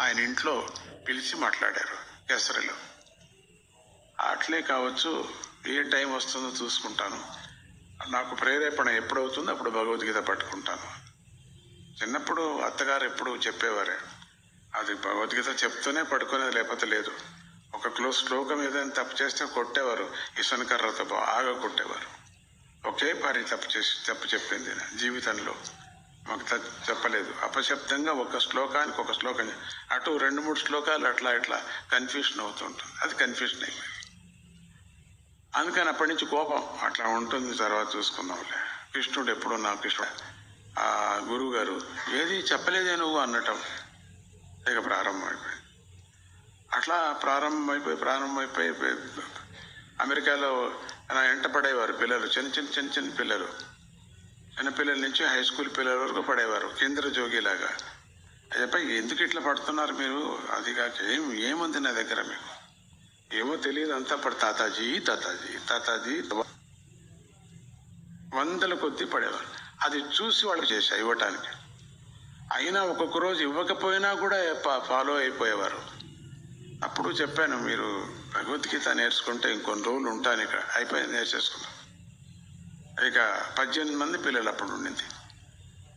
ఆయన ఇంట్లో పిలిచి మాట్లాడారు కేసరిలో. అట్లే కావచ్చు, ఏ టైం వస్తుందో చూసుకుంటాను, నాకు ప్రేరేపణ ఎప్పుడవుతుందో అప్పుడు భగవద్గీత పట్టుకుంటాను. చిన్నప్పుడు అత్తగారు ఎప్పుడు చెప్పేవారే, అది భగవద్గీత చెప్తూనే పడుకునేది, లేకపోతే లేదు. ఒక శ్లోకం ఏదైనా తప్పు చేస్తే కొట్టేవారు, ఇసనకర్రతో బాగా కొట్టేవారు. ఒకే పరి తప్పు చెప్పింది జీవితంలో మాకు చెప్పలేదు. అపశబ్దంగా ఒక శ్లోకానికి ఒక శ్లోకం, అటు 2-3 శ్లోకాలు అట్లా ఇట్లా కన్ఫ్యూషన్ అవుతుంటుంది. అది కన్ఫ్యూషన్ అయిపోయింది. అందుకని అప్పటి నుంచి కోపం అట్లా ఉంటుంది. తర్వాత చూసుకుందాంలే. కృష్ణుడు ఎప్పుడు నా కృష్ణుడు, ఆ గురువు గారు ఏది చెప్పలేదే నువ్వు అనటం ఇక ప్రారంభమైపోయింది. అట్లా ప్రారంభమైపోయి అమెరికాలో నా ఎంట పడేవారు పిల్లలు, చిన్న పిల్లలు, చిన్నపిల్లల నుంచి హై స్కూల్ పిల్లల వరకు పడేవారు, కేంద్ర జోగిలాగా. చెప్పి ఎందుకు ఇట్లా పడుతున్నారు మీరు, అది కాక ఏముంది నా దగ్గర, మీకు ఏమో తెలియదు, అంతా పడు తాతాజీ వందల కొద్దీ పడేవారు. అది చూసి వాళ్ళు చేశా ఇవ్వటానికి. అయినా ఒక్కొక్క రోజు ఇవ్వకపోయినా కూడా ఫాలో అయిపోయేవారు. అప్పుడు చెప్పాను, మీరు భగవద్గీత నేర్చుకుంటే ఇంకొన్ని రోజులు ఉంటాను ఇక్కడ. అయిపోయింది, నేర్చేసుకున్నాను. ఇక 18 మంది పిల్లలు అప్పుడు ఉండింది.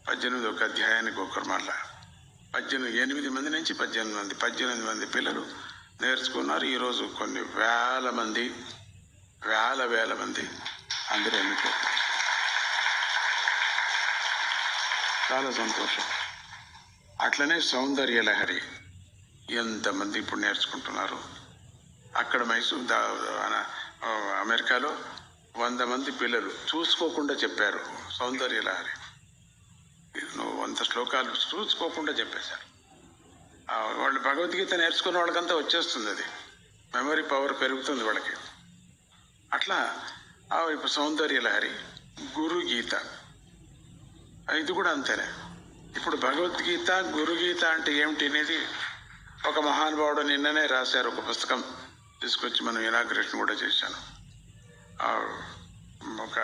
18 ఒక అధ్యాయానికి ఒకరు మళ్ళా 8 మంది నుంచి 18 మంది పిల్లలు నేర్చుకున్నారు. ఈరోజు కొన్ని వేల మంది అందరూ ఎన్నుకోరు. చాలా సంతోషం. అట్లనే సౌందర్య లహరి ఎంతమంది ఇప్పుడు నేర్చుకుంటున్నారు. అక్కడ అమెరికాలో 100 మంది పిల్లలు చూసుకోకుండా చెప్పారు సౌందర్య లహరి. 100 శ్లోకాలు చూసుకోకుండా చెప్పేశారు. వాళ్ళు భగవద్గీత నేర్చుకున్న వాళ్ళకంతా వచ్చేస్తుంది, అది మెమరీ పవర్ పెరుగుతుంది వాళ్ళకి. అట్లా ఇప్పుడు సౌందర్య లహరి, గురుగీత, ఇది కూడా అంతేనే. ఇప్పుడు భగవద్గీత గురుగీత అంటే ఏమిటి అనేది ఒక మహానుభావుడు నిన్ననే రాశారు, ఒక పుస్తకం తీసుకొచ్చి మనం ఇనాగ్రేషన్ కూడా చేశాను. ఒక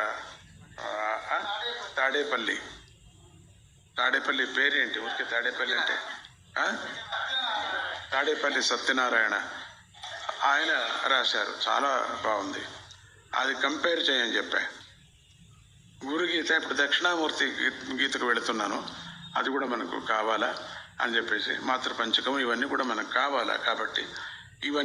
తాడేపల్లి పేరేంటి, ఊరికే తాడేపల్లి అంటే తాడేపల్లి సత్యనారాయణ, ఆయన రాశారు. చాలా బాగుంది, అది కంపేర్ చేయని చెప్పా. గురుగీత ఇప్పుడు దక్షిణామూర్తి గీతకు వెళుతున్నాను, అది కూడా మనకు కావాలా అని చెప్పేసి, మాతృపంచకం ఇవన్నీ కూడా మనకు కావాలా, కాబట్టి ఇవన్నీ